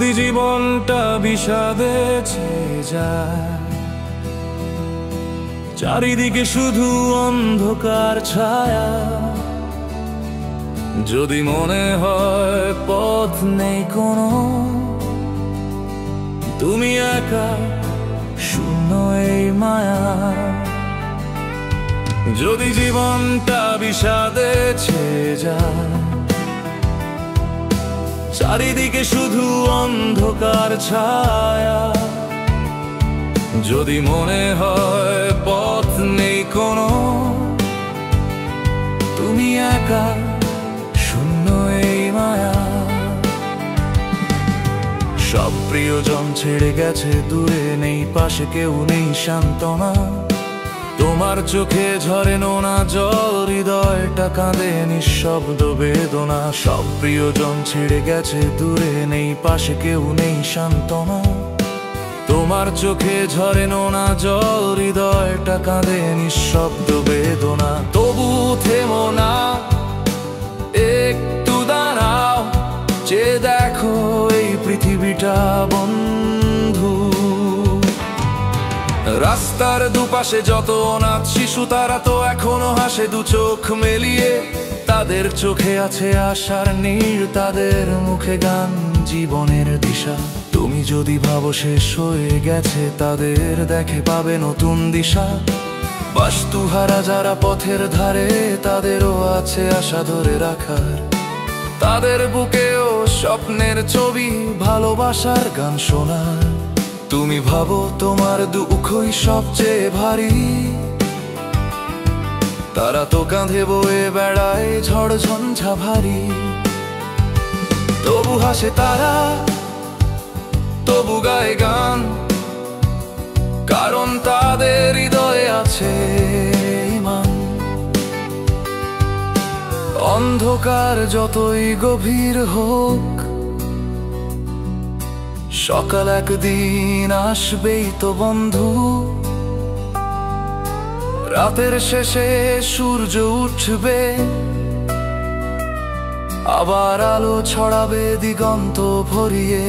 যদি জীবনটা বিষাদে ছেয়ে যায়, চারিদিকে শুধু অন্ধকার ছায়া, যদি মনে হয় পথ নেই কোনো, তুমি একা শূন্য এই মায়া। যদি জীবনটা বিষাদে ছেয়ে যায়, চারিদিকে শুধু অন্ধকার ছায়া, যদি মনে হয় পথ নেই কোনো, তুমি একা শূন্য এই মায়া। সব প্রিয়জন ছেড়ে গেছে দূরে, নেই পাশে কেউ নেই সান্ত্বনা, তোমার চোখে ঝরে নোনা জল, হৃদয়টা কাঁদে নিঃশব্দ বেদনা। সব প্রিয়জন ছেড়ে গেছে দূরে, নেই পাশে কেউ নেই সান্ত্বনা, তোমার চোখে ঝরে নোনা জল, হৃদয়টা কাঁদে নিঃশব্দ বেদনা। তবু থেমো না, একটু দাঁড়াও, চেয়ে দেখো এই পৃথিবীটা বন্ধু। রাস্তার দুপাশে যত অনাথ শিশু, তারা তো এখনো হাসে দু চোখ মেলিয়ে, তাদের চোখে আছে আশার নীড়, তাদের মুখে গান জীবনের দিশা। তুমি যদি ভাবো শেষ হয়ে গেছে, তাদের দেখে পাবে নতুন দিশা। বাস্তুহারা যারা পথের ধারে, তাদেরও আছে আশা ধরে রাখার, তাদের বুকেও স্বপ্নের ছবি, ভালোবাসার গান শোনার। তুমি ভাবো তোমার দুঃখই সবচেয়ে ভারী, তারা তো কাঁধে বয়ে বেড়ায় ঝড় ঝঞ্ঝা ভারী। তবু হাসে তারা, তবু গায়ে গান, কারণ তাদের হৃদয়ে আছে ঈমান। অন্ধকার যতই গভীর হোক, সকাল একদিন আসবেই তো বন্ধু। রাতের শেষে সূর্য উঠবে, আবার আলো ছড়াবে দিগন্ত ভরিয়ে।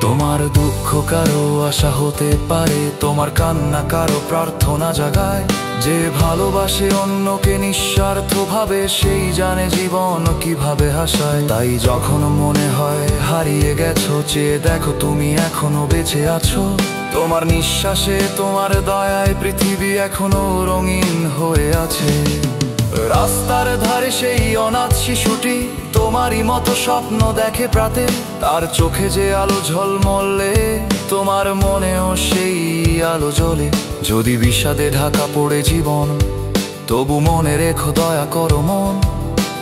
তোমার দুঃখ কারো আশা হতে পারে, তোমার কান্না কারো প্রার্থনা জাগায়। যে ভালোবাসে অন্যকে নিঃস্বার্থ ভাবে, সেই জানে জীবন কিভাবে হাসায়। তাই যখন মনে হয় হারিয়ে গেছো, চেয়ে দেখো তুমি এখনো বেঁচে আছো। তোমার নিঃশ্বাসে, তোমার দয়ায় পৃথিবী এখনো রঙিন হয়ে আছে। রাস্তার ধারে সেই অনাথ শিশুটি, তোমারই মতো স্বপ্ন দেখে প্রাতে, তার চোখে যে আলো ঝলমলে, তোমার মনেও সেই আলো জ্বলে। যদি বিষাদে ঢাকা পড়ে জীবন, তবু মনে রেখো দয়া করো মন।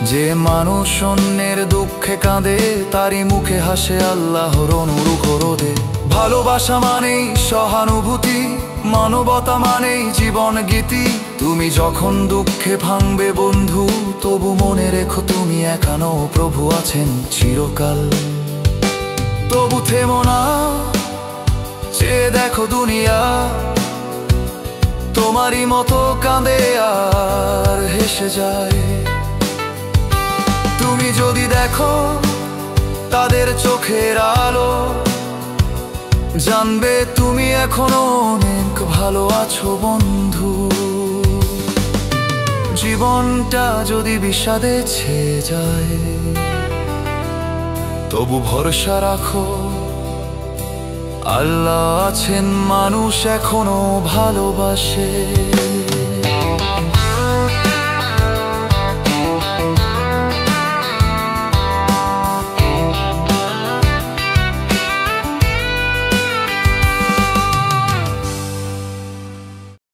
যে মানুষ অন্যের দুঃখে কাঁদে, তারই মুখে হাসে আল্লাহর অনুরূপ রোদে। ভালোবাসা মানেই সহানুভূতি, মানবতা মানেই জীবন গীতি। তুমি যখন দুঃখে ভাঙবে বন্ধু, তবু মনে রেখো তুমি একা নও, প্রভু আছেন চিরকাল। তবু থেমো না, চেয়ে দেখো দুনিয়া, তোমারই মতো কাঁদে আর হেসে যায়। তুমি যদি দেখো তাদের চোখের আলো, জানবে তুমি এখনো অনেক ভালো আছো বন্ধু। জীবনটা যদি বিষাদে ছেয়ে যায়, তবু ভরসা রাখো আল্লাহ আছেন, মানুষ এখনো ভালোবাসে।